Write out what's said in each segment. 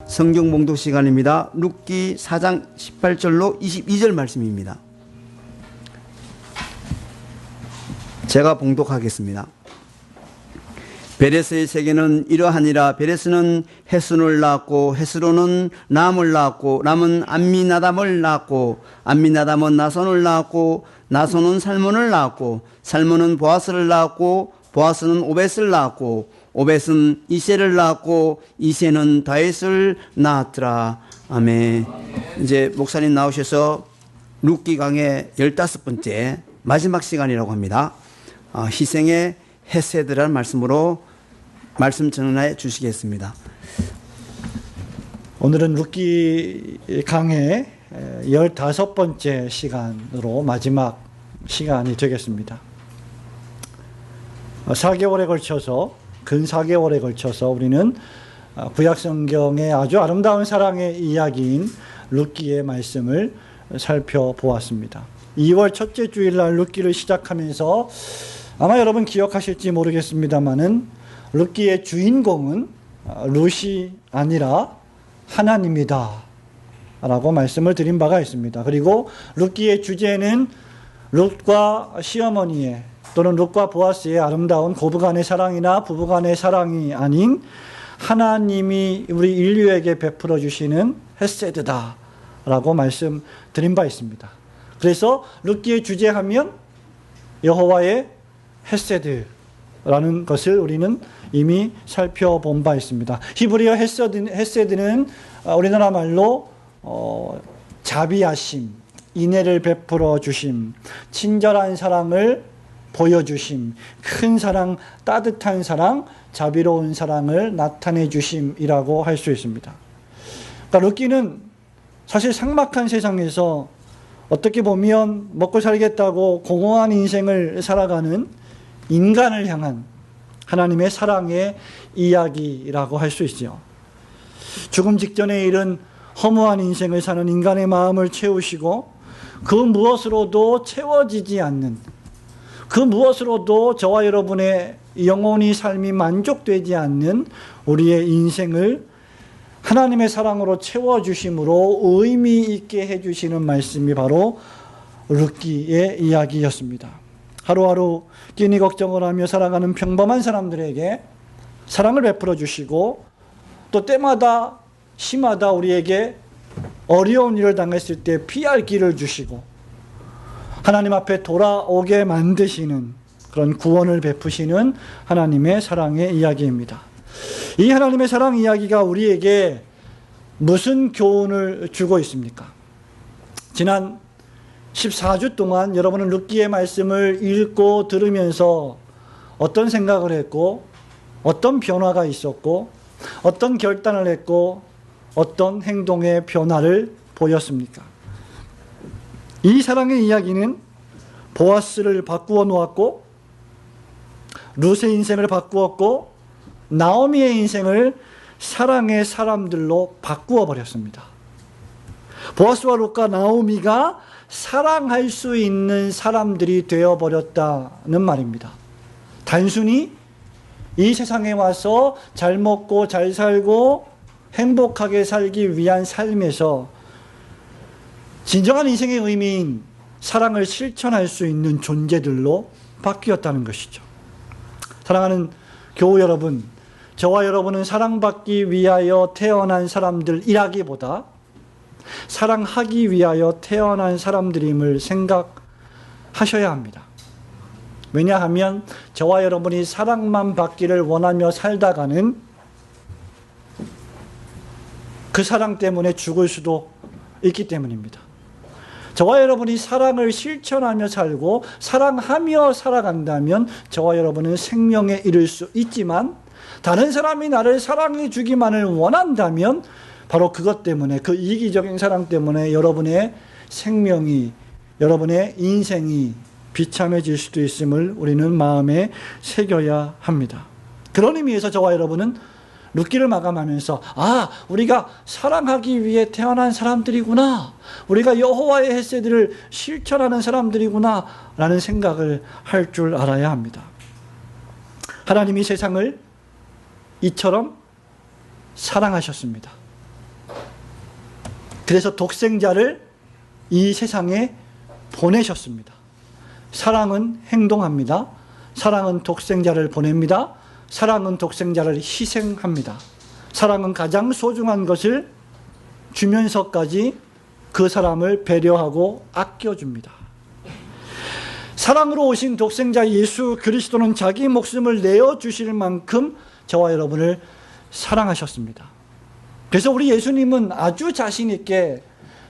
성경 봉독 시간입니다. 룻기 4장 18절로 22절 말씀입니다. 제가 봉독하겠습니다. 베레스의 세계는 이러하니라. 베레스는 헤스론을 낳았고 헤스론은 람을 낳았고 람은 암미나담을 낳았고 암미나담은 나손을 낳았고 나손은 살몬을 낳았고 살몬은 보아스를 낳았고 보아스는 오벳을 낳았고 오벳은 이새를 낳았고 이새는 다윗을 낳았더라. 아멘. 이제 목사님 나오셔서 룻기 강의 15번째 마지막 시간이라고 합니다. 희생의 헤세드라는 말씀으로 말씀 전해 주시겠습니다. 오늘은 룻기 강의 15번째 시간으로 마지막 시간이 되겠습니다. 4개월에 걸쳐서 근 4개월에 걸쳐서 우리는 구약성경의 아주 아름다운 사랑의 이야기인 룻기의 말씀을 살펴보았습니다. 2월 첫째 주일날 룻기를 시작하면서 아마 여러분 기억하실지 모르겠습니다만은 룻기의 주인공은 룻이 아니라 하나님이다 라고 말씀을 드린 바가 있습니다. 그리고 룻기의 주제는 룻과 시어머니의 또는 룻과 보아스의 아름다운 고부간의 사랑이나 부부간의 사랑이 아닌 하나님이 우리 인류에게 베풀어 주시는 헤세드다 라고 말씀드린 바 있습니다. 그래서 룻기의 주제하면 여호와의 헤세드라는 것을 우리는 이미 살펴본 바 있습니다. 히브리어 헤세드는 우리나라 말로 자비하심, 인애를 베풀어 주심, 친절한 사랑을 보여주심, 큰 사랑, 따뜻한 사랑, 자비로운 사랑을 나타내 주심이라고 할 수 있습니다. 그러니까 룻기는 사실 삭막한 세상에서 어떻게 보면 먹고 살겠다고 공허한 인생을 살아가는 인간을 향한 하나님의 사랑의 이야기라고 할 수 있죠. 죽음 직전에 이른 허무한 인생을 사는 인간의 마음을 채우시고 그 무엇으로도 채워지지 않는, 그 무엇으로도 저와 여러분의 영혼이 삶이 만족되지 않는 우리의 인생을 하나님의 사랑으로 채워주심으로 의미 있게 해주시는 말씀이 바로 룻기의 이야기였습니다. 하루하루 끼니 걱정을 하며 살아가는 평범한 사람들에게 사랑을 베풀어 주시고 또 때마다 시마다 우리에게 어려운 일을 당했을 때 피할 길을 주시고 하나님 앞에 돌아오게 만드시는 그런 구원을 베푸시는 하나님의 사랑의 이야기입니다. 이 하나님의 사랑 이야기가 우리에게 무슨 교훈을 주고 있습니까? 지난 14주 동안 여러분은 룻기의 말씀을 읽고 들으면서 어떤 생각을 했고 어떤 변화가 있었고 어떤 결단을 했고 어떤 행동의 변화를 보였습니까? 이 사랑의 이야기는 보아스를 바꾸어 놓았고 룻의 인생을 바꾸었고 나오미의 인생을 사랑의 사람들로 바꾸어 버렸습니다. 보아스와 룻과 나오미가 사랑할 수 있는 사람들이 되어버렸다는 말입니다. 단순히 이 세상에 와서 잘 먹고 잘 살고 행복하게 살기 위한 삶에서 진정한 인생의 의미인 사랑을 실천할 수 있는 존재들로 바뀌었다는 것이죠. 사랑하는 교우 여러분, 저와 여러분은 사랑받기 위하여 태어난 사람들이라기보다 사랑하기 위하여 태어난 사람들임을 생각하셔야 합니다. 왜냐하면 저와 여러분이 사랑만 받기를 원하며 살다가는 그 사랑 때문에 죽을 수도 있기 때문입니다. 저와 여러분이 사랑을 실천하며 살고 사랑하며 살아간다면 저와 여러분은 생명에 이를 수 있지만 다른 사람이 나를 사랑해 주기만을 원한다면 바로 그것 때문에, 그 이기적인 사랑 때문에 여러분의 생명이, 여러분의 인생이 비참해질 수도 있음을 우리는 마음에 새겨야 합니다. 그런 의미에서 저와 여러분은 룻기를 마감하면서 우리가 사랑하기 위해 태어난 사람들이구나, 우리가 여호와의 헤세드를 실천하는 사람들이구나 라는 생각을 할 줄 알아야 합니다. 하나님이 세상을 이처럼 사랑하셨습니다. 그래서 독생자를 이 세상에 보내셨습니다. 사랑은 행동합니다. 사랑은 독생자를 보냅니다. 사랑은 독생자를 희생합니다. 사랑은 가장 소중한 것을 주면서까지 그 사람을 배려하고 아껴줍니다. 사랑으로 오신 독생자 예수 그리스도는 자기 목숨을 내어주실 만큼 저와 여러분을 사랑하셨습니다. 그래서 우리 예수님은 아주 자신 있게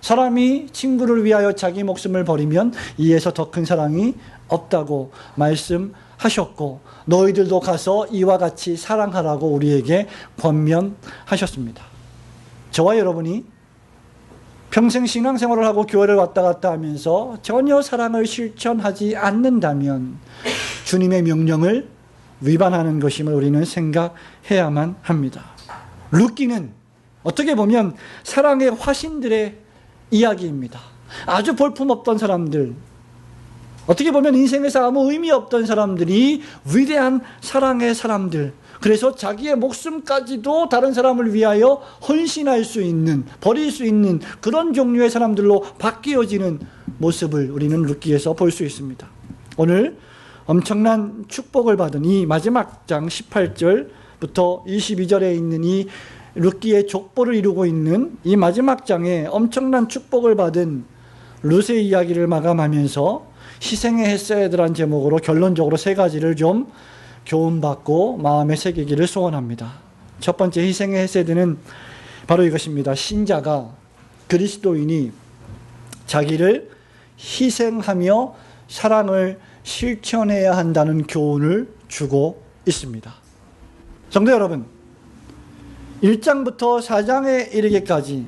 사람이 친구를 위하여 자기 목숨을 버리면 이에서 더 큰 사랑이 없다고 말씀하셨고, 너희들도 가서 이와 같이 사랑하라고 우리에게 권면하셨습니다. 저와 여러분이 평생 신앙생활을 하고 교회를 왔다 갔다 하면서 전혀 사랑을 실천하지 않는다면 주님의 명령을 위반하는 것임을 우리는 생각해야만 합니다. 룻기는 어떻게 보면 사랑의 화신들의 이야기입니다. 아주 볼품없던 사람들, 어떻게 보면 인생에서 아무 의미 없던 사람들이 위대한 사랑의 사람들, 그래서 자기의 목숨까지도 다른 사람을 위하여 헌신할 수 있는, 버릴 수 있는 그런 종류의 사람들로 바뀌어지는 모습을 우리는 룻기에서 볼 수 있습니다. 오늘 엄청난 축복을 받은 이 마지막 장 18절부터 22절에 있는 이 룻기의 족보를 이루고 있는 이 마지막 장에 엄청난 축복을 받은 룻의 이야기를 마감하면서 희생의 헤세드라는 제목으로 결론적으로 세 가지를 좀 교훈받고 마음에 새기기를 소원합니다. 첫 번째 희생의 헤세드는 바로 이것입니다. 신자가, 그리스도인이 자기를 희생하며 사랑을 실천해야 한다는 교훈을 주고 있습니다. 성도 여러분, 1장부터 4장에 이르기까지,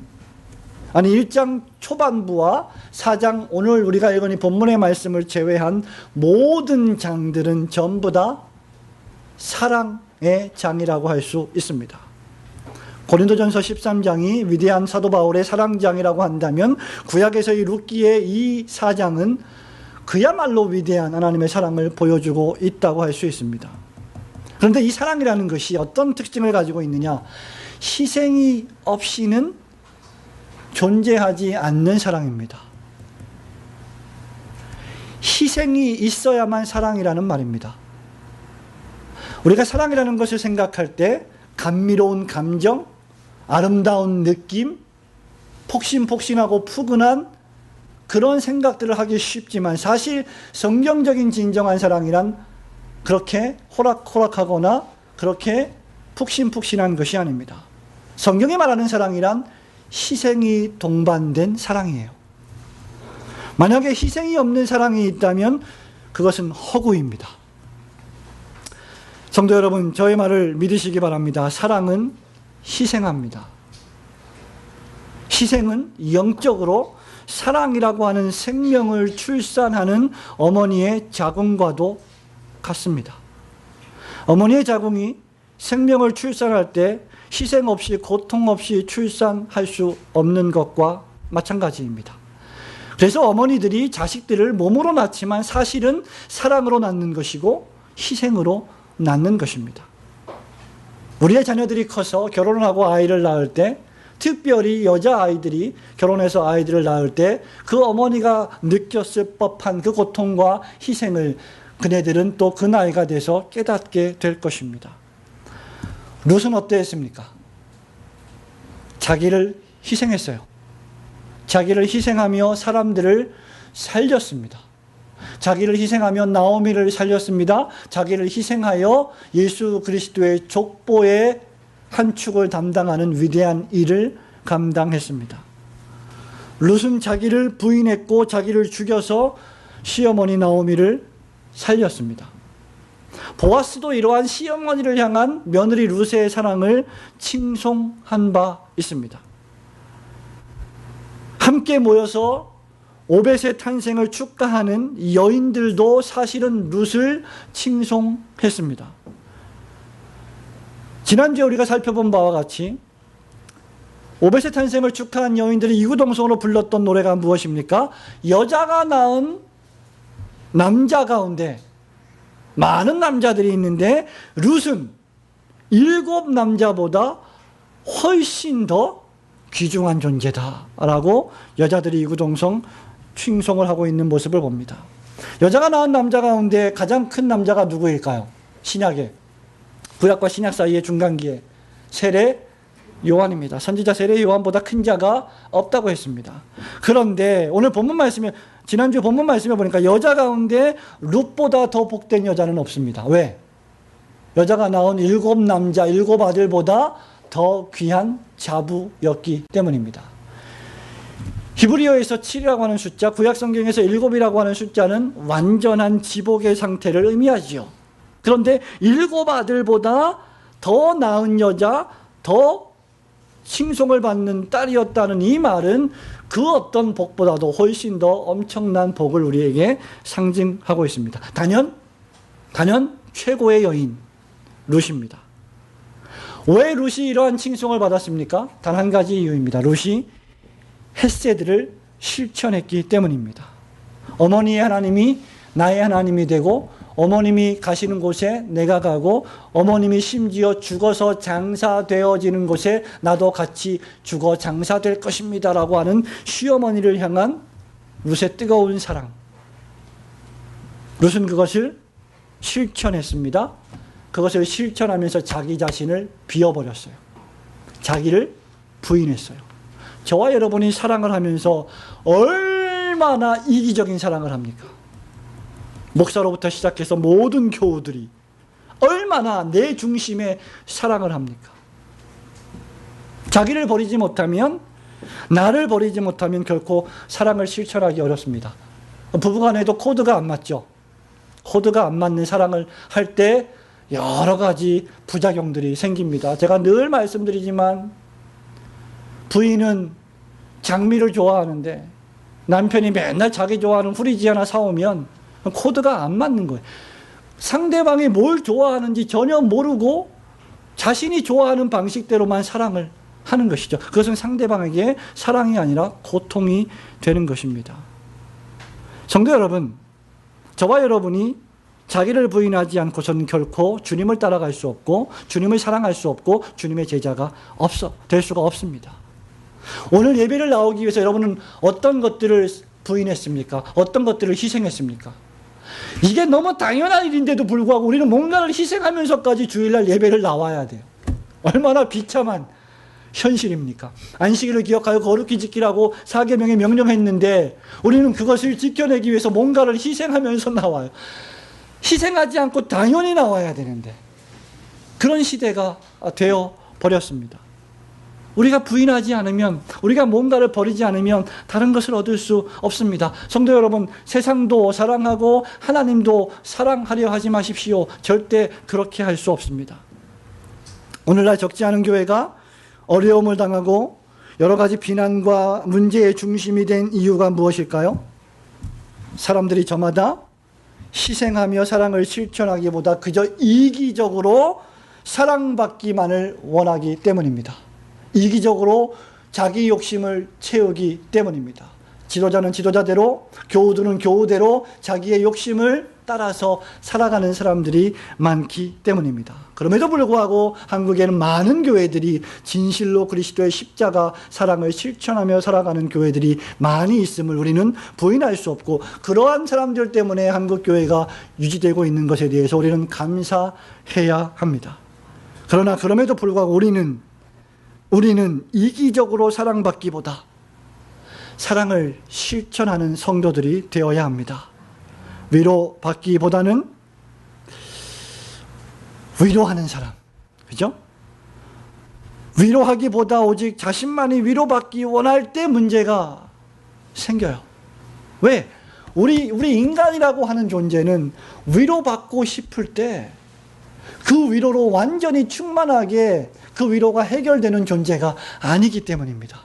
아니 1장 초반부와 4장 오늘 우리가 읽은 이 본문의 말씀을 제외한 모든 장들은 전부 다 사랑의 장이라고 할 수 있습니다. 고린도전서 13장이 위대한 사도 바울의 사랑장이라고 한다면 구약에서의 룻기의 이 4장은 그야말로 위대한 하나님의 사랑을 보여주고 있다고 할 수 있습니다. 그런데 이 사랑이라는 것이 어떤 특징을 가지고 있느냐? 희생이 없이는 존재하지 않는 사랑입니다. 희생이 있어야만 사랑이라는 말입니다. 우리가 사랑이라는 것을 생각할 때 감미로운 감정, 아름다운 느낌, 폭신폭신하고 푸근한 그런 생각들을 하기 쉽지만 사실 성경적인 진정한 사랑이란 그렇게 호락호락하거나 그렇게 푹신푹신한 것이 아닙니다. 성경이 말하는 사랑이란 희생이 동반된 사랑이에요. 만약에 희생이 없는 사랑이 있다면 그것은 허구입니다. 성도 여러분, 저의 말을 믿으시기 바랍니다. 사랑은 희생합니다. 희생은 영적으로 사랑이라고 하는 생명을 출산하는 어머니의 자궁과도 같습니다. 어머니의 자궁이 생명을 출산할 때 희생 없이 고통 없이 출산할 수 없는 것과 마찬가지입니다. 그래서 어머니들이 자식들을 몸으로 낳지만 사실은 사랑으로 낳는 것이고 희생으로 낳는 것입니다. 우리의 자녀들이 커서 결혼을 하고 아이를 낳을 때, 특별히 여자아이들이 결혼해서 아이들을 낳을 때 그 어머니가 느꼈을 법한 그 고통과 희생을 그네들은 또 그 나이가 돼서 깨닫게 될 것입니다. 룻은 어떠했습니까? 자기를 희생했어요. 자기를 희생하며 사람들을 살렸습니다. 자기를 희생하며 나오미를 살렸습니다. 자기를 희생하여 예수 그리스도의 족보의 한 축을 담당하는 위대한 일을 감당했습니다. 룻은 자기를 부인했고 자기를 죽여서 시어머니 나오미를 살렸습니다. 보아스도 이러한 시어머니를 향한 며느리 룻의 사랑을 칭송한 바 있습니다. 함께 모여서 오벳의 탄생을 축하하는 여인들도 사실은 룻을 칭송했습니다. 지난주에 우리가 살펴본 바와 같이 오벳의 탄생을 축하한 여인들이 이구동성으로 불렀던 노래가 무엇입니까? 여자가 낳은 남자 가운데 많은 남자들이 있는데 룻은 7 남자보다 훨씬 더 귀중한 존재다라고 여자들이 이구동성 칭송을 하고 있는 모습을 봅니다. 여자가 낳은 남자 가운데 가장 큰 남자가 누구일까요? 신약에, 구약과 신약 사이의 중간기에 세례 요한입니다. 선지자 세례 요한보다 큰 자가 없다고 했습니다. 그런데 오늘 본문 말씀에, 지난주 본문 말씀에 보니까 여자 가운데 룻보다 더 복된 여자는 없습니다. 왜? 여자가 낳은 7 남자 7 아들보다 더 귀한 자부였기 때문입니다. 히브리어에서 7이라고 하는 숫자, 구약 성경에서 7이라고 하는 숫자는 완전한 지복의 상태를 의미하지요. 그런데 7 아들보다 더 나은 여자, 더 칭송을 받는 딸이었다는 이 말은 그 어떤 복보다도 훨씬 더 엄청난 복을 우리에게 상징하고 있습니다. 단연 최고의 여인 룻입니다. 왜 룻이 이러한 칭송을 받았습니까? 단 한 가지 이유입니다. 룻이 헤세드를 실천했기 때문입니다. 어머니의 하나님이 나의 하나님이 되고, 어머님이 가시는 곳에 내가 가고, 어머님이 심지어 죽어서 장사되어지는 곳에 나도 같이 죽어 장사될 것입니다 라고 하는 시어머니를 향한 룻의 뜨거운 사랑. 룻은 그것을 실천했습니다. 그것을 실천하면서 자기 자신을 비워버렸어요. 자기를 부인했어요. 저와 여러분이 사랑을 하면서 얼마나 이기적인 사랑을 합니까? 목사로부터 시작해서 모든 교우들이 얼마나 내 중심의 사랑을 합니까? 자기를 버리지 못하면, 나를 버리지 못하면 결코 사랑을 실천하기 어렵습니다. 부부간에도 코드가 안 맞죠. 코드가 안 맞는 사랑을 할 때 여러 가지 부작용들이 생깁니다. 제가 늘 말씀드리지만 부인은 장미를 좋아하는데 남편이 맨날 자기 좋아하는 후리지 하나 사오면 코드가 안 맞는 거예요. 상대방이 뭘 좋아하는지 전혀 모르고 자신이 좋아하는 방식대로만 사랑을 하는 것이죠. 그것은 상대방에게 사랑이 아니라 고통이 되는 것입니다. 성도 여러분, 저와 여러분이 자기를 부인하지 않고서는 결코 주님을 따라갈 수 없고, 주님을 사랑할 수 없고, 주님의 제자가 될 수가 없습니다. 오늘 예배를 나오기 위해서 여러분은 어떤 것들을 부인했습니까? 어떤 것들을 희생했습니까? 이게 너무 당연한 일인데도 불구하고 우리는 뭔가를 희생하면서까지 주일날 예배를 나와야 돼요. 얼마나 비참한 현실입니까? 안식일을 기억하여 거룩히 지키라고 4계명에 명령했는데 우리는 그것을 지켜내기 위해서 뭔가를 희생하면서 나와요. 희생하지 않고 당연히 나와야 되는데 그런 시대가 되어 버렸습니다. 우리가 부인하지 않으면, 우리가 뭔가를 버리지 않으면 다른 것을 얻을 수 없습니다. 성도 여러분, 세상도 사랑하고 하나님도 사랑하려 하지 마십시오. 절대 그렇게 할 수 없습니다. 오늘날 적지 않은 교회가 어려움을 당하고 여러 가지 비난과 문제의 중심이 된 이유가 무엇일까요? 사람들이 저마다 희생하며 사랑을 실천하기보다 그저 이기적으로 사랑받기만을 원하기 때문입니다. 이기적으로 자기 욕심을 채우기 때문입니다. 지도자는 지도자대로, 교우들은 교우대로 자기의 욕심을 따라서 살아가는 사람들이 많기 때문입니다. 그럼에도 불구하고 한국에는 많은 교회들이 진실로 그리스도의 십자가 사랑을 실천하며 살아가는 교회들이 많이 있음을 우리는 부인할 수 없고, 그러한 사람들 때문에 한국 교회가 유지되고 있는 것에 대해서 우리는 감사해야 합니다. 그러나 그럼에도 불구하고 우리는 이기적으로 사랑받기보다 사랑을 실천하는 성도들이 되어야 합니다. 위로받기보다는 위로하는 사람, 그죠? 위로하기보다 오직 자신만이 위로받기 원할 때 문제가 생겨요. 왜? 우리 인간이라고 하는 존재는 위로받고 싶을 때 그 위로로 완전히 충만하게 그 위로가 해결되는 존재가 아니기 때문입니다.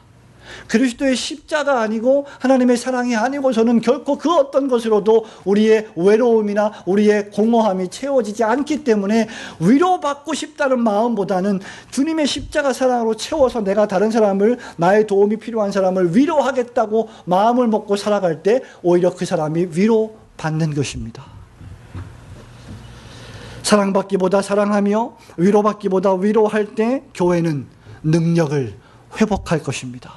그리스도의 십자가 아니고 하나님의 사랑이 아니고서는 결코 그 어떤 것으로도 우리의 외로움이나 우리의 공허함이 채워지지 않기 때문에 위로받고 싶다는 마음보다는 주님의 십자가 사랑으로 채워서 내가 다른 사람을, 나의 도움이 필요한 사람을 위로하겠다고 마음을 먹고 살아갈 때 오히려 그 사람이 위로받는 것입니다. 사랑받기보다 사랑하며 위로받기보다 위로할 때 교회는 능력을 회복할 것입니다.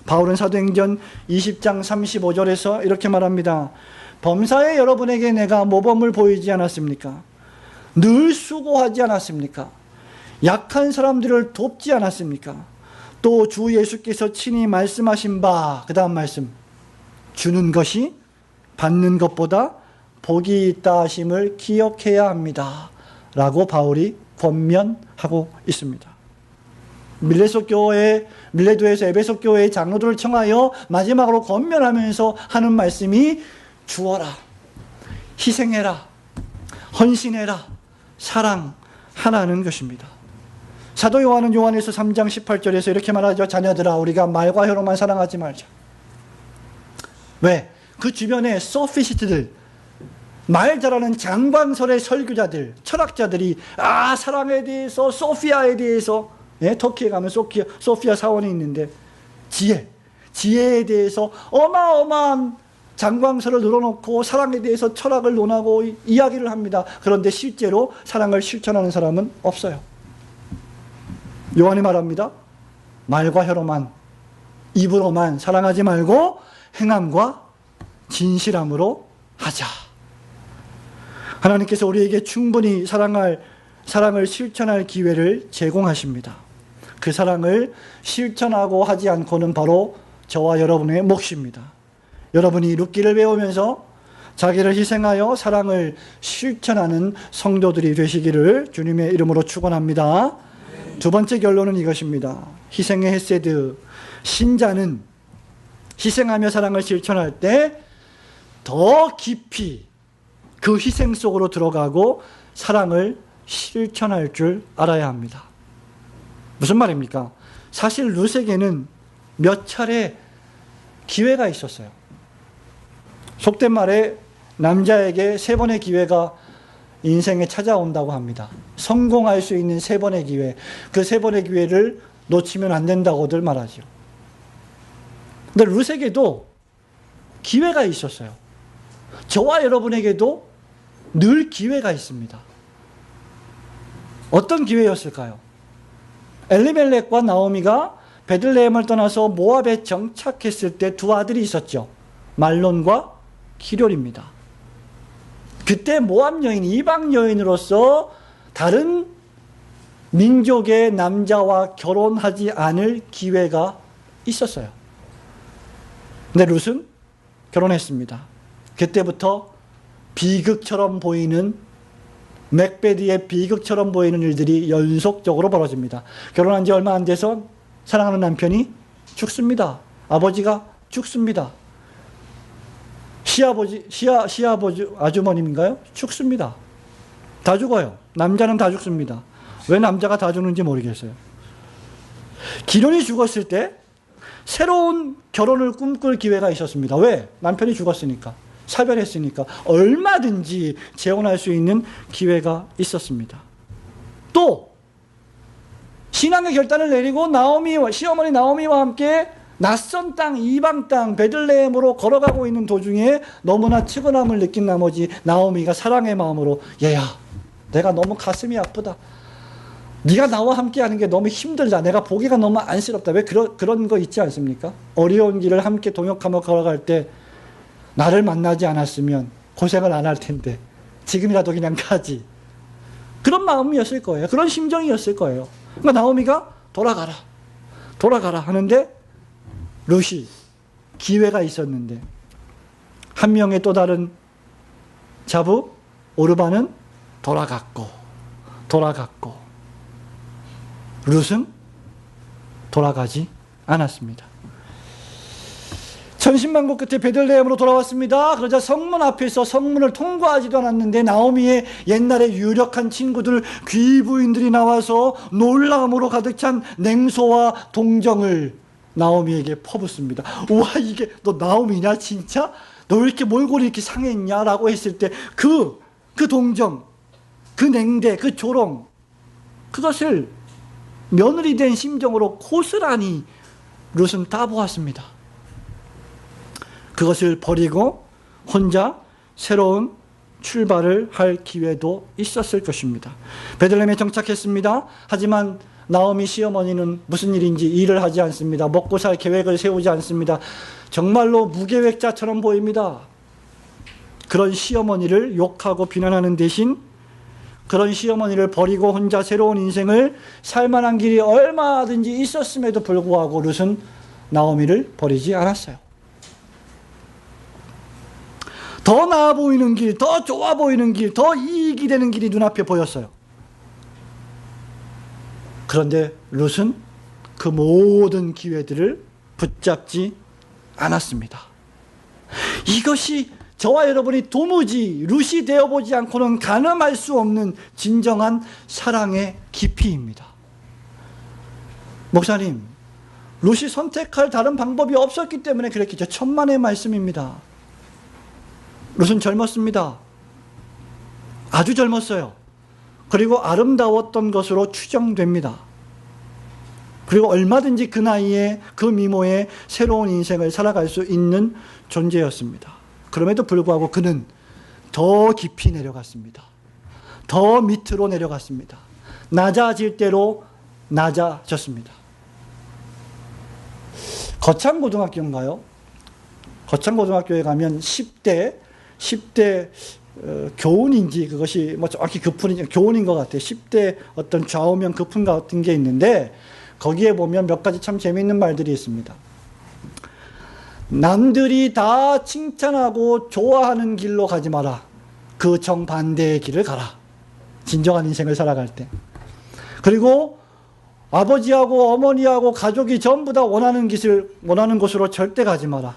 바울은 사도행전 20장 35절에서 이렇게 말합니다. 범사에 여러분에게 내가 모범을 보이지 않았습니까? 늘 수고하지 않았습니까? 약한 사람들을 돕지 않았습니까? 또 주 예수께서 친히 말씀하신 바, 그 다음 말씀, 주는 것이 받는 것보다 복이 있다 하심을 기억해야 합니다 라고 바울이 권면하고 있습니다. 밀레도에서 에베소 교회의 장로들을 청하여 마지막으로 권면하면서 하는 말씀이 주어라, 희생해라, 헌신해라, 사랑하라는 것입니다. 사도 요한은 요한에서 3장 18절에서 이렇게 말하죠. 자녀들아, 우리가 말과 혀로만 사랑하지 말자. 왜? 그 주변에 소피스트들, 말 잘하는 장광설의 설교자들, 철학자들이 사랑에 대해서, 소피아에 대해서, 터키에 가면 소피아 사원이 있는데 지혜에 대해서 어마어마한 장광설을 늘어놓고 사랑에 대해서 철학을 논하고 이야기를 합니다. 그런데 실제로 사랑을 실천하는 사람은 없어요. 요한이 말합니다. 말과 혀로만, 입으로만 사랑하지 말고 행함과 진실함으로 하자. 하나님께서 우리에게 충분히 사랑을 실천할 기회를 제공하십니다. 그 사랑을 실천하고 하지 않고는 바로 저와 여러분의 몫입니다. 여러분이 룻기를 배우면서 자기를 희생하여 사랑을 실천하는 성도들이 되시기를 주님의 이름으로 축원합니다. 두 번째 결론은 이것입니다. 희생의 헤세드, 신자는 희생하며 사랑을 실천할 때 더 깊이 그 희생 속으로 들어가고 사랑을 실천할 줄 알아야 합니다. 무슨 말입니까? 사실 룻에게는 몇 차례 기회가 있었어요. 속된 말에 남자에게 3번의 기회가 인생에 찾아온다고 합니다. 성공할 수 있는 3번의 기회, 그 3번의 기회를 놓치면 안 된다고들 말하죠. 근데 룻에게도 기회가 있었어요. 저와 여러분에게도 늘 기회가 있습니다. 어떤 기회였을까요? 엘리멜렉과 나오미가 베들레헴을 떠나서 모압에 정착했을 때 두 아들이 있었죠. 말론과 기럇입니다. 그때 모압 여인, 이방 여인으로서 다른 민족의 남자와 결혼하지 않을 기회가 있었어요. 근데 룻은 결혼했습니다. 그때부터 비극처럼 보이는, 맥베디의 비극처럼 보이는 일들이 연속적으로 벌어집니다. 결혼한 지 얼마 안 돼서 사랑하는 남편이 죽습니다. 아버지가 죽습니다. 시아버지 아주머님인가요? 죽습니다. 다 죽어요. 남자는 다 죽습니다. 왜 남자가 다 죽는지 모르겠어요. 기럇이 죽었을 때 새로운 결혼을 꿈꿀 기회가 있었습니다. 왜? 남편이 죽었으니까, 사별했으니까 얼마든지 재혼할 수 있는 기회가 있었습니다. 또 신앙의 결단을 내리고 시어머니 나오미와 함께 낯선 땅, 이방 땅 베들레헴으로 걸어가고 있는 도중에 너무나 측은함을 느낀 나머지 나오미가 사랑의 마음으로, 얘야, 내가 너무 가슴이 아프다. 네가 나와 함께하는 게 너무 힘들다. 내가 보기가 너무 안쓰럽다. 왜 그런 거 있지 않습니까? 어려운 길을 함께 동역하며 걸어갈 때 나를 만나지 않았으면 고생을 안 할 텐데 지금이라도 그냥 가지. 그런 마음이었을 거예요. 그런 심정이었을 거예요. 그러니까 나오미가 돌아가라 하는데 룻이 기회가 있었는데 한 명의 또 다른 자부 오르바는 돌아갔고 룻은 돌아가지 않았습니다. 천신만고 끝에 베들레헴으로 돌아왔습니다. 그러자 성문 앞에서 성문을 통과하지도 않았는데 나오미의 옛날에 유력한 친구들, 귀부인들이 나와서 놀라움으로 가득 찬 냉소와 동정을 나오미에게 퍼붓습니다. 우와, 이게 너 나오미냐 진짜? 너 왜 이렇게 몰골이 이렇게 상했냐? 라고 했을 때 그 동정, 그 냉대, 그 조롱, 그것을 며느리 된 심정으로 고스란히 룻은 다 보았습니다. 그것을 버리고 혼자 새로운 출발을 할 기회도 있었을 것입니다. 베들레헴에 정착했습니다. 하지만 나오미 시어머니는 무슨 일인지 일을 하지 않습니다. 먹고 살 계획을 세우지 않습니다. 정말로 무계획자처럼 보입니다. 그런 시어머니를 욕하고 비난하는 대신 그런 시어머니를 버리고 혼자 새로운 인생을 살 만한 길이 얼마든지 있었음에도 불구하고 룻은 나오미를 버리지 않았어요. 더 나아 보이는 길, 더 좋아 보이는 길, 더 이익이 되는 길이 눈앞에 보였어요. 그런데 룻은 그 모든 기회들을 붙잡지 않았습니다. 이것이 저와 여러분이 도무지 룻이 되어보지 않고는 가늠할 수 없는 진정한 사랑의 깊이입니다. 목사님, 룻이 선택할 다른 방법이 없었기 때문에 그랬겠죠. 천만의 말씀입니다. 룻은 젊었습니다. 아주 젊었어요. 그리고 아름다웠던 것으로 추정됩니다. 그리고 얼마든지 그 나이에 그 미모에 새로운 인생을 살아갈 수 있는 존재였습니다. 그럼에도 불구하고 그는 더 깊이 내려갔습니다. 더 밑으로 내려갔습니다. 낮아질 대로 낮아졌습니다. 거창고등학교인가요? 거창고등학교에 가면 10대 교훈인지 그것이 뭐 정확히 교훈인 것 같아요. 10대 어떤 좌우명 교훈 같은 게 있는데 거기에 보면 몇 가지 참 재미있는 말들이 있습니다. 남들이 다 칭찬하고 좋아하는 길로 가지 마라. 그 정반대의 길을 가라. 진정한 인생을 살아갈 때. 그리고 아버지하고 어머니하고 가족이 전부 다 원하는 곳으로 절대 가지 마라.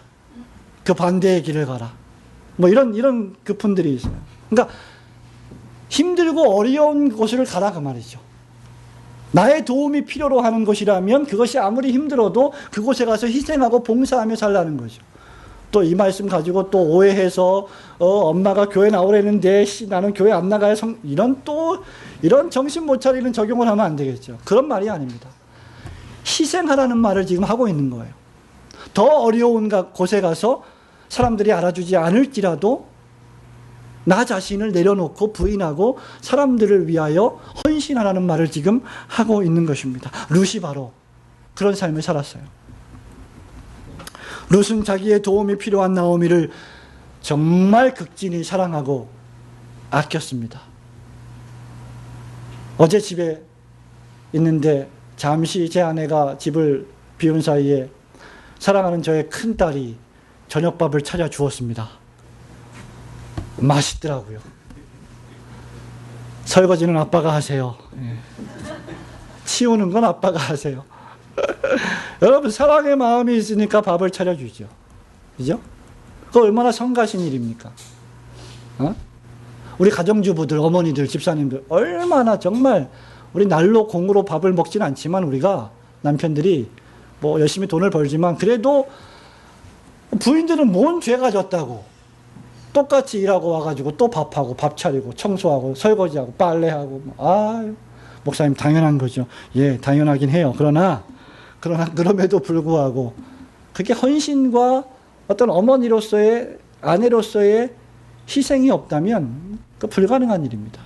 그 반대의 길을 가라. 뭐 이런 교훈들이 있어요. 그러니까 힘들고 어려운 곳을 가라 그 말이죠. 나의 도움이 필요로 하는 것이라면 그것이 아무리 힘들어도 그곳에 가서 희생하고 봉사하며 살라는 거죠. 또 이 말씀 가지고 또 오해해서 엄마가 교회 나오라는데 나는 교회 안 나가야 이런 정신 못 차리는 적용을 하면 안 되겠죠. 그런 말이 아닙니다. 희생하라는 말을 지금 하고 있는 거예요. 더 어려운 곳에 가서 사람들이 알아주지 않을지라도 나 자신을 내려놓고 부인하고 사람들을 위하여 헌신하라는 말을 지금 하고 있는 것입니다. 룻이 바로 그런 삶을 살았어요. 룻은 자기의 도움이 필요한 나오미를 정말 극진히 사랑하고 아꼈습니다. 어제 집에 있는데 잠시 제 아내가 집을 비운 사이에 사랑하는 저의 큰딸이 저녁밥을 차려주었습니다. 맛있더라고요. 설거지는 아빠가 하세요. 치우는 건 아빠가 하세요. 여러분, 사랑의 마음이 있으니까 밥을 차려주죠. 그죠? 그거 얼마나 성가신 일입니까? 우리 가정주부들, 어머니들, 집사님들 얼마나 정말 우리 날로 공으로 밥을 먹진 않지만 우리가 남편들이 뭐 열심히 돈을 벌지만 그래도 부인들은 뭔 죄가 졌다고 똑같이 일하고 와가지고 또 밥하고 밥 차리고 청소하고 설거지하고 빨래하고 목사님 당연한 거죠. 예, 당연하긴 해요. 그럼에도 불구하고 그게 헌신과 어떤 어머니로서의 아내로서의 희생이 없다면 그 불가능한 일입니다.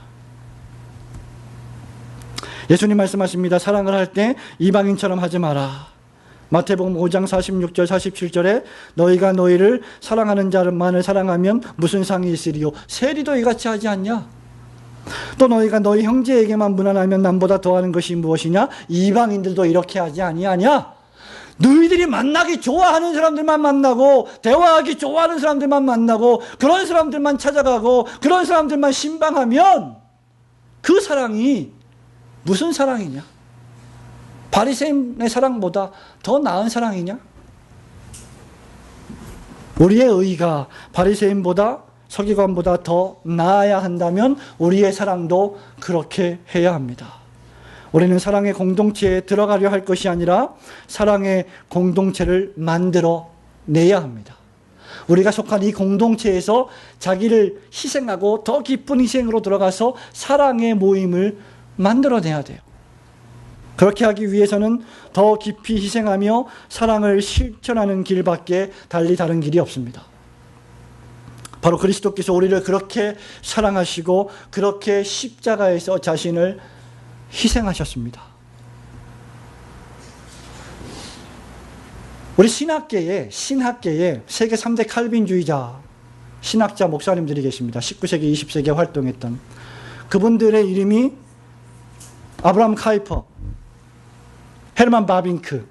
예수님 말씀하십니다. 사랑을 할 때 이방인처럼 하지 마라. 마태복음 5장 46절 47절에 너희가 너희를 사랑하는 자만을 사랑하면 무슨 상이 있으리요? 세리도 이같이 하지 않냐? 또 너희가 너희 형제에게만 무난하면 남보다 더하는 것이 무엇이냐? 이방인들도 이렇게 하지 아니하냐? 너희들이 만나기 좋아하는 사람들만 만나고 대화하기 좋아하는 사람들만 만나고 그런 사람들만 찾아가고 그런 사람들만 신방하면 그 사랑이 무슨 사랑이냐? 바리새인의 사랑보다 더 나은 사랑이냐? 우리의 의가 바리새인보다 서기관보다 더 나아야 한다면 우리의 사랑도 그렇게 해야 합니다. 우리는 사랑의 공동체에 들어가려 할 것이 아니라 사랑의 공동체를 만들어 내야 합니다. 우리가 속한 이 공동체에서 자기를 희생하고 더 깊은 희생으로 들어가서 사랑의 모임을 만들어내야 돼요. 그렇게 하기 위해서는 더 깊이 희생하며 사랑을 실천하는 길밖에 달리 다른 길이 없습니다. 바로 그리스도께서 우리를 그렇게 사랑하시고 그렇게 십자가에서 자신을 희생하셨습니다. 우리 신학계에 세계 3대 칼빈주의자 신학자 목사님들이 계십니다. 19세기, 20세기에 활동했던 그분들의 이름이 아브라함 카이퍼, 헤르만 바빙크,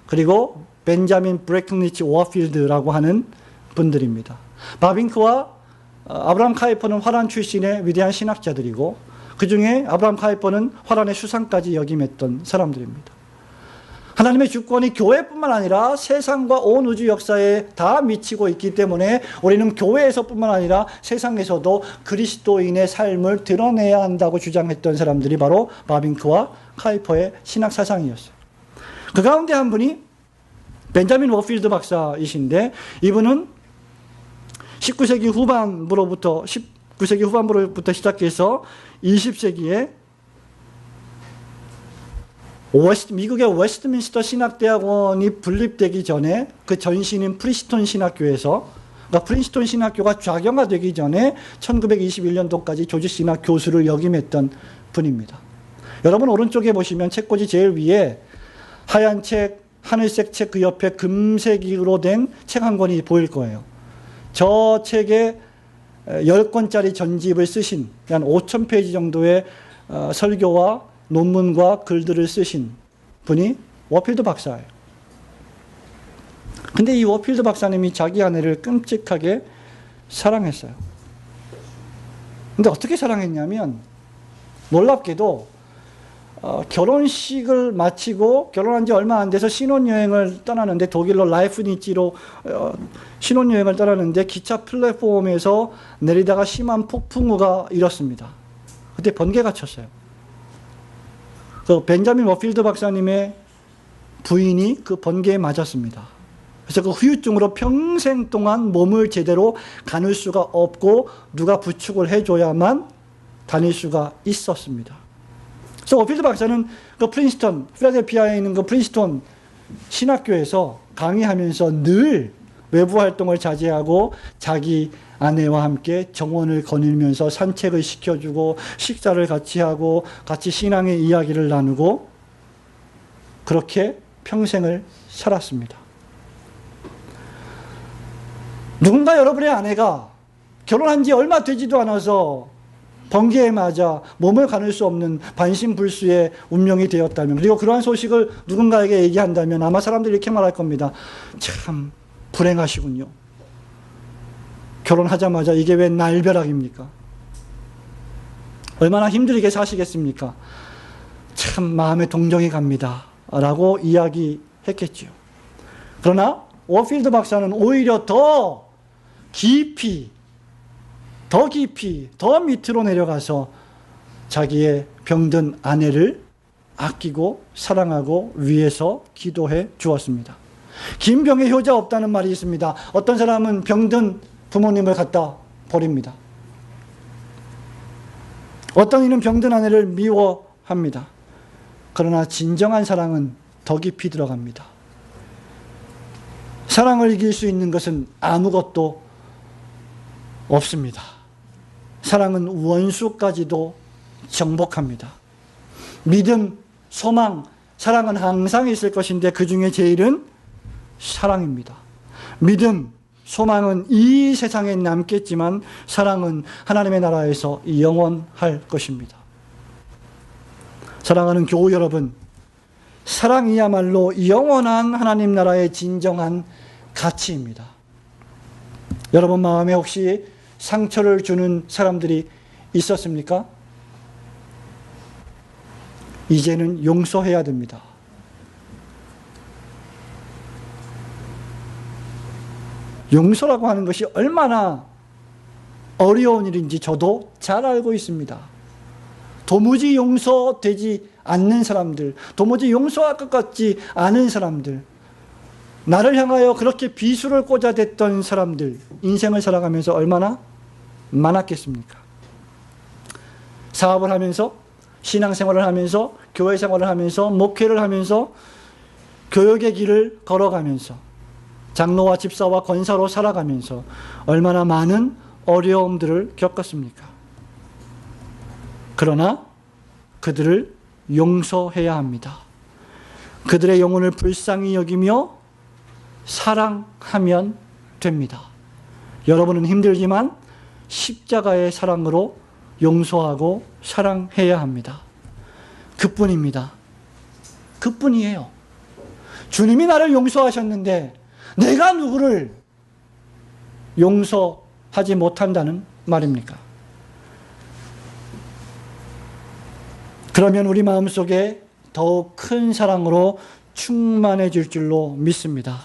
그리고 벤자민 브레크니치 워필드라고 하는 분들입니다. 바빙크와 아브라함 카이퍼는 화란 출신의 위대한 신학자들이고 그 중에 아브라함 카이퍼는 화란의 수상까지 역임했던 사람들입니다. 하나님의 주권이 교회뿐만 아니라 세상과 온 우주 역사에 다 미치고 있기 때문에 우리는 교회에서뿐만 아니라 세상에서도 그리스도인의 삶을 드러내야 한다고 주장했던 사람들이 바로 바빙크와 카이퍼의 신학 사상이었어요. 그 가운데 한 분이 벤자민 워필드 박사이신데 이분은 19세기 후반부로부터 시작해서 20세기에 미국의 웨스트민스터 신학대학원이 분립되기 전에 그 전신인 프린스턴 신학교에서, 그러니까 프린스턴 신학교가 좌경화되기 전에 1921년도까지 조지 신학 교수를 역임했던 분입니다. 여러분 오른쪽에 보시면 책꽂이 제일 위에 하얀 책, 하늘색 책, 그 옆에 금색으로 된 책 한 권이 보일 거예요. 저 책에 10권짜리 전집을 쓰신 한 5,000페이지 정도의 설교와 논문과 글들을 쓰신 분이 워필드 박사예요. 근데 이 워필드 박사님이 자기 아내를 끔찍하게 사랑했어요. 근데 어떻게 사랑했냐면 놀랍게도 결혼식을 마치고 결혼한 지 얼마 안 돼서 신혼여행을 떠나는데 독일로 라이프니치로 신혼여행을 떠나는데 기차 플랫폼에서 내리다가 심한 폭풍우가 일었습니다. 그때 번개가 쳤어요. 그 벤자민 워필드 박사님의 부인이 그 번개에 맞았습니다. 그래서 그 후유증으로 평생 동안 몸을 제대로 가눌 수가 없고 누가 부축을 해줘야만 다닐 수가 있었습니다. 그래서 워필드 박사는 그 프린스턴, 필라델피아에 있는 그 프린스턴 신학교에서 강의하면서 늘 외부 활동을 자제하고 자기 아내와 함께 정원을 거닐면서 산책을 시켜주고 식사를 같이 하고 같이 신앙의 이야기를 나누고 그렇게 평생을 살았습니다. 누군가 여러분의 아내가 결혼한 지 얼마 되지도 않아서 번개에 맞아 몸을 가눌 수 없는 반신불수의 운명이 되었다면, 그리고 그러한 소식을 누군가에게 얘기한다면 아마 사람들이 이렇게 말할 겁니다. 참 불행하시군요. 결혼하자마자 이게 왜 날벼락입니까? 얼마나 힘들게 사시겠습니까? 참 마음에 동정이 갑니다. 라고 이야기했겠지요. 그러나 워필드 박사는 오히려 더 깊이, 더 밑으로 내려가서 자기의 병든 아내를 아끼고 사랑하고 위해서 기도해 주었습니다. 긴 병에 효자 없다는 말이 있습니다. 어떤 사람은 병든 부모님을 갖다 버립니다. 어떤 이는 병든 아내를 미워합니다. 그러나 진정한 사랑은 더 깊이 들어갑니다. 사랑을 이길 수 있는 것은 아무것도 없습니다. 사랑은 원수까지도 정복합니다. 믿음, 소망, 사랑은 항상 있을 것인데 그 중에 제일은 사랑입니다. 믿음, 소망은 이 세상에 남겠지만 사랑은 하나님의 나라에서 영원할 것입니다. 사랑하는 교우 여러분, 사랑이야말로 영원한 하나님 나라의 진정한 가치입니다. 여러분 마음에 혹시 상처를 주는 사람들이 있었습니까? 이제는 용서해야 됩니다. 용서라고 하는 것이 얼마나 어려운 일인지 저도 잘 알고 있습니다. 도무지 용서되지 않는 사람들, 도무지 용서할 것 같지 않은 사람들, 나를 향하여 그렇게 비수를 꽂아댔던 사람들, 인생을 살아가면서 얼마나 많았겠습니까? 사업을 하면서, 신앙생활을 하면서, 교회 생활을 하면서, 목회를 하면서, 교역의 길을 걸어가면서, 장로와 집사와 권사로 살아가면서 얼마나 많은 어려움들을 겪었습니까? 그러나 그들을 용서해야 합니다. 그들의 영혼을 불쌍히 여기며 사랑하면 됩니다. 여러분은 힘들지만 십자가의 사랑으로 용서하고 사랑해야 합니다. 그뿐입니다. 그뿐이에요. 주님이 나를 용서하셨는데 내가 누구를 용서하지 못한다는 말입니까? 그러면 우리 마음속에 더욱 큰 사랑으로 충만해질 줄로 믿습니다.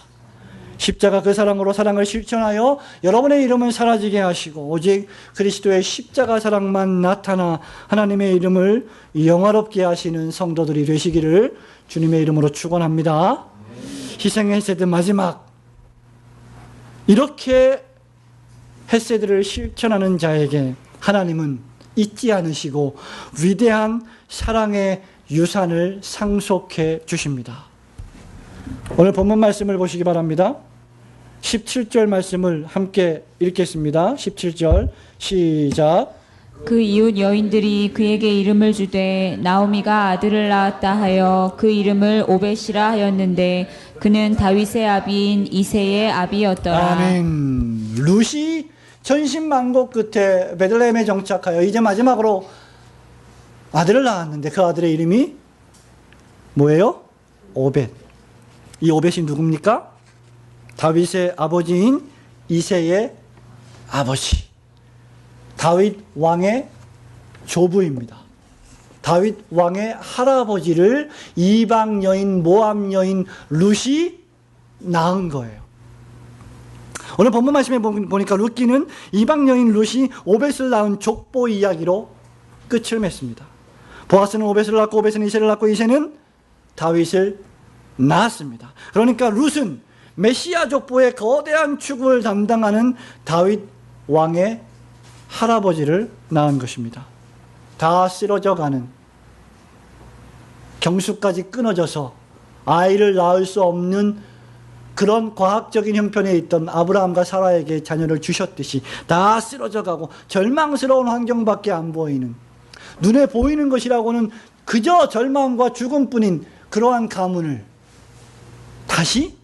십자가 그 사랑으로 사랑을 실천하여 여러분의 이름은 사라지게 하시고 오직 그리스도의 십자가 사랑만 나타나 하나님의 이름을 영화롭게 하시는 성도들이 되시기를 주님의 이름으로 축원합니다. 희생의 헤세드 마지막, 이렇게 헤세드를 실천하는 자에게 하나님은 잊지 않으시고 위대한 사랑의 유산을 상속해 주십니다. 오늘 본문 말씀을 보시기 바랍니다. 17절 말씀을 함께 읽겠습니다. 17절 시작. 그 이웃 여인들이 그에게 이름을 주되 나오미가 아들을 낳았다 하여 그 이름을 오벳이라 하였는데 그는 다윗의 아비인 이새의 아비였더라. 아멘. 룻이 천신만고 끝에 베들레헴에 정착하여 이제 마지막으로 아들을 낳았는데 그 아들의 이름이 뭐예요? 오벳. 이 오벳이 누굽니까? 다윗의 아버지인 이새의 아버지. 다윗 왕의 조부입니다. 다윗 왕의 할아버지를 이방 여인, 모압 여인 룻이 낳은 거예요. 오늘 본문 말씀에 보니까 룻기는 이방 여인 룻이 오벳을 낳은 족보 이야기로 끝을 맺습니다. 보아스는 오벳을 낳고 오벳은 이새를 낳고 이새는 다윗을 낳았습니다. 그러니까 룻은 메시아 족보의 거대한 축을 담당하는 다윗 왕의 할아버지를 낳은 것입니다. 다 쓰러져 가는, 경수까지 끊어져서 아이를 낳을 수 없는 그런 과학적인 형편에 있던 아브라함과 사라에게 자녀를 주셨듯이 다 쓰러져 가고 절망스러운 환경밖에 안 보이는, 눈에 보이는 것이라고는 그저 절망과 죽음뿐인 그러한 가문을 다시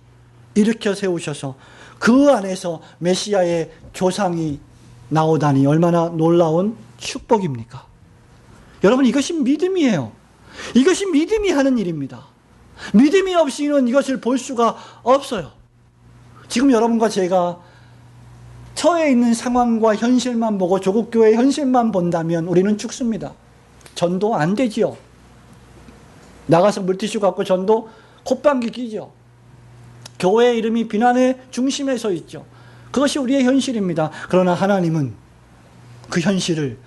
일으켜 세우셔서 그 안에서 메시아의 조상이 나오다니 얼마나 놀라운 축복입니까? 여러분, 이것이 믿음이에요. 이것이 믿음이 하는 일입니다. 믿음이 없이는 이것을 볼 수가 없어요. 지금 여러분과 제가 처해 있는 상황과 현실만 보고 조국교회의 현실만 본다면 우리는 죽습니다. 전도 안 되지요. 나가서 물티슈 갖고 전도 콧방귀 끼죠. 교회의 이름이 비난의 중심에 서 있죠. 그것이 우리의 현실입니다. 그러나 하나님은 그 현실을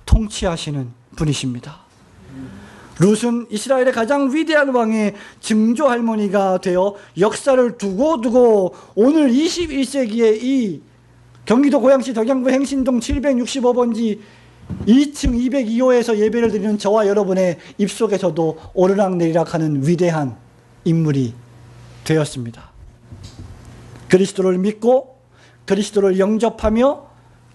통치하시는 분이십니다. 룻은 이스라엘의 가장 위대한 왕의 증조 할머니가 되어 역사를 두고두고 오늘 21세기에 이 경기도 고양시 덕양구 행신동 765번지 2층 202호에서 예배를 드리는 저와 여러분의 입속에서도 오르락내리락 하는 위대한 인물이 되었습니다. 그리스도를 믿고 그리스도를 영접하며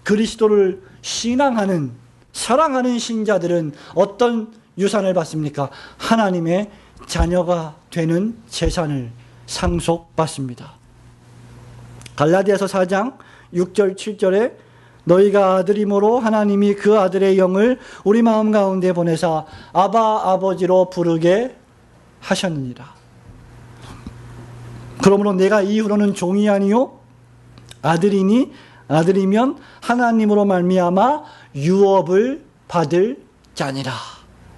그리스도를 신앙하는, 사랑하는 신자들은 어떤 유산을 받습니까? 하나님의 자녀가 되는 재산을 상속받습니다. 갈라디아서 4장 6절 7절에 너희가 아들이므로 하나님이 그 아들의 영을 우리 마음 가운데 보내사 아바 아버지로 부르게 하셨느니라. 그러므로 내가 이후로는 종이 아니요 아들이니 아들이면 하나님으로 말미암아 유업을 받을 자니라.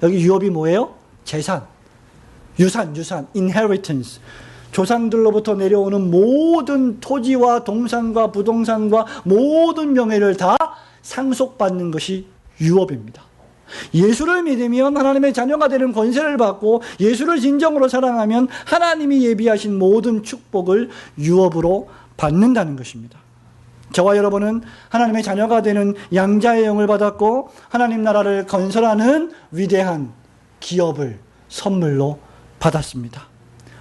여기 유업이 뭐예요? 재산, 유산, inheritance. 조상들로부터 내려오는 모든 토지와 동산과 부동산과 모든 명예를 다 상속받는 것이 유업입니다. 예수를 믿으면 하나님의 자녀가 되는 권세를 받고 예수를 진정으로 사랑하면 하나님이 예비하신 모든 축복을 유업으로 받는다는 것입니다. 저와 여러분은 하나님의 자녀가 되는 양자의 영을 받았고 하나님 나라를 건설하는 위대한 기업을 선물로 받았습니다.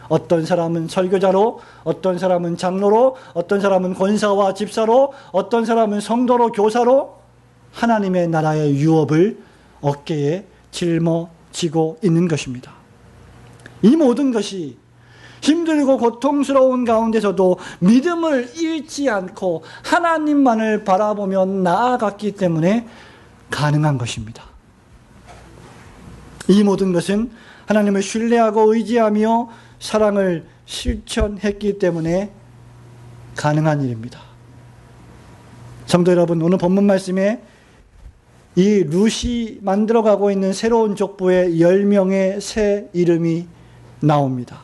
어떤 사람은 설교자로, 어떤 사람은 장로로, 어떤 사람은 권사와 집사로, 어떤 사람은 성도로, 교사로 하나님의 나라의 유업을 어깨에 짊어지고 있는 것입니다. 이 모든 것이 힘들고 고통스러운 가운데서도 믿음을 잃지 않고 하나님만을 바라보며 나아갔기 때문에 가능한 것입니다. 이 모든 것은 하나님을 신뢰하고 의지하며 사랑을 실천했기 때문에 가능한 일입니다. 성도 여러분, 오늘 본문 말씀에 이 룻이 만들어가고 있는 새로운 족보에 10명의 새 이름이 나옵니다.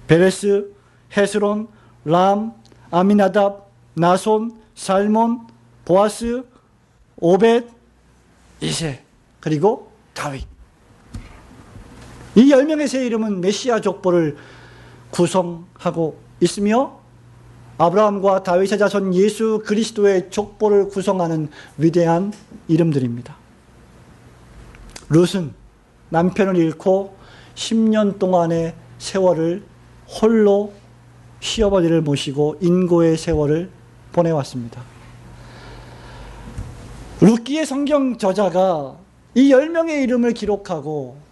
베레스, 헤스론, 람, 아미나답, 나손, 살몬, 보아스, 오벳, 이세, 그리고 다윗. 이 10명의 새 이름은 메시아 족보를 구성하고 있으며 아브라함과 다윗의 자손 예수 그리스도의 족보를 구성하는 위대한 이름들입니다. 룻은 남편을 잃고 10년 동안의 세월을 홀로 시어머니를 모시고 인고의 세월을 보내왔습니다. 룻기의 성경 저자가 이 10명의 이름을 기록하고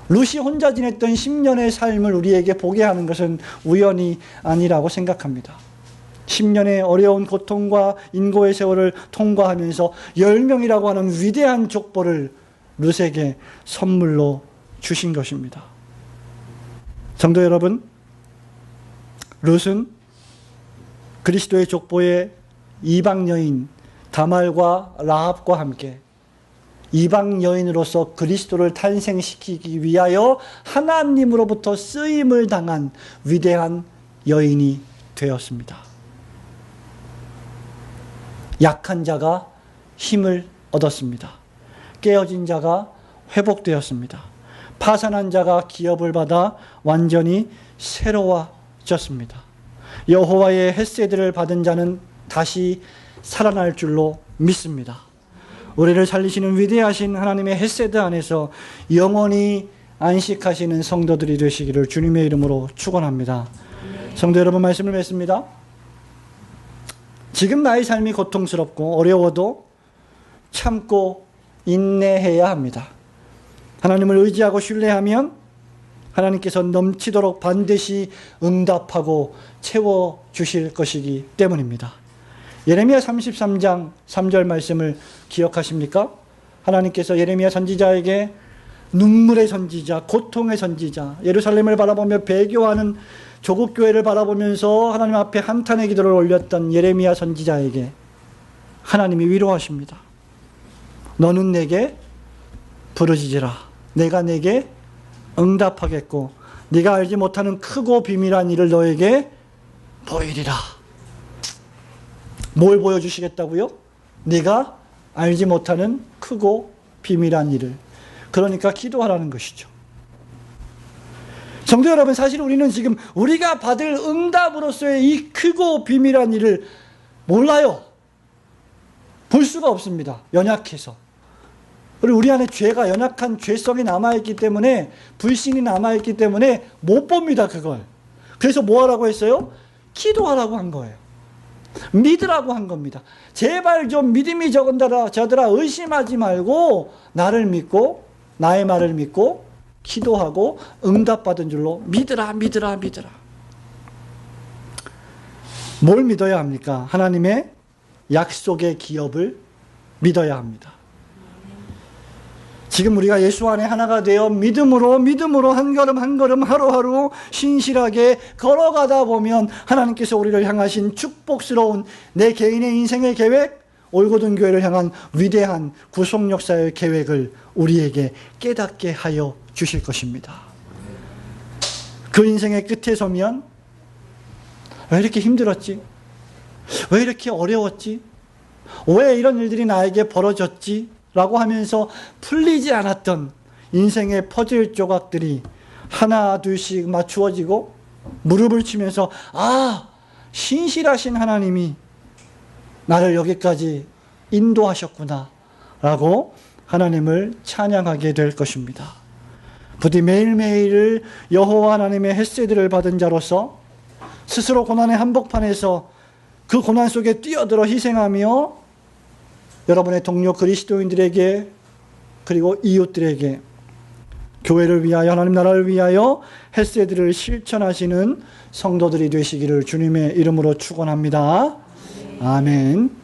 룻이 혼자 지냈던 10년의 삶을 우리에게 보게 하는 것은 우연이 아니라고 생각합니다. 10년의 어려운 고통과 인고의 세월을 통과하면서 10명이라고 하는 위대한 족보를 룻에게 선물로 주신 것입니다. 성도 여러분, 룻은 그리스도의 족보의 이방 여인 다말과 라합과 함께 이방 여인으로서 그리스도를 탄생시키기 위하여 하나님으로부터 쓰임을 당한 위대한 여인이 되었습니다. 약한 자가 힘을 얻었습니다. 깨어진 자가 회복되었습니다. 파산한 자가 기업을 받아 완전히 새로워졌습니다. 여호와의 헷세드를 받은 자는 다시 살아날 줄로 믿습니다. 우리를 살리시는 위대하신 하나님의 헷세드 안에서 영원히 안식하시는 성도들이 되시기를 주님의 이름으로 축원합니다. 성도 여러분, 말씀을 맺습니다. 지금 나의 삶이 고통스럽고 어려워도 참고 인내해야 합니다. 하나님을 의지하고 신뢰하면 하나님께서 넘치도록 반드시 응답하고 채워주실 것이기 때문입니다. 예레미야 33장 3절 말씀을 기억하십니까? 하나님께서 예레미야 선지자에게 눈물의 선지자, 고통의 선지자, 예루살렘을 바라보며 배교하는 조국교회를 바라보면서 하나님 앞에 한탄의 기도를 올렸던 예레미야 선지자에게 하나님이 위로하십니다. 너는 내게 부르짖으라. 내가 내게 응답하겠고 네가 알지 못하는 크고 비밀한 일을 너에게 보이리라. 뭘 보여주시겠다고요? 네가 알지 못하는 크고 비밀한 일을. 그러니까 기도하라는 것이죠. 성도 여러분, 사실 우리는 지금 우리가 받을 응답으로서의 이 크고 비밀한 일을 몰라요. 볼 수가 없습니다. 연약해서. 그리고 우리 안에 죄가, 연약한 죄성이 남아있기 때문에, 불신이 남아있기 때문에 못 봅니다, 그걸. 그래서 뭐 하라고 했어요? 기도하라고 한 거예요. 믿으라고 한 겁니다. 제발 좀 믿음이 적은 자들아 의심하지 말고 나를 믿고 나의 말을 믿고 기도하고 응답받은 줄로 믿으라. 뭘 믿어야 합니까? 하나님의 약속의 기업을 믿어야 합니다. 지금 우리가 예수 안에 하나가 되어 믿음으로 한 걸음 하루하루 신실하게 걸어가다 보면 하나님께서 우리를 향하신 축복스러운 내 개인의 인생의 계획, 올고든 교회를 향한 위대한 구속 역사의 계획을 우리에게 깨닫게 하여 주실 것입니다. 그 인생의 끝에 서면 왜 이렇게 힘들었지? 왜 이렇게 어려웠지? 왜 이런 일들이 나에게 벌어졌지? 라고 하면서 풀리지 않았던 인생의 퍼즐 조각들이 하나 둘씩 맞추어지고 무릎을 치면서 신실하신 하나님이 나를 여기까지 인도하셨구나 라고 하나님을 찬양하게 될 것입니다. 부디 매일매일을 여호와 하나님의 헷세드를 받은 자로서 스스로 고난의 한복판에서 그 고난 속에 뛰어들어 희생하며 여러분의 동료 그리스도인들에게 그리고 이웃들에게 교회를 위하여 하나님 나라를 위하여 헤세드를 실천하시는 성도들이 되시기를 주님의 이름으로 축원합니다. 아멘.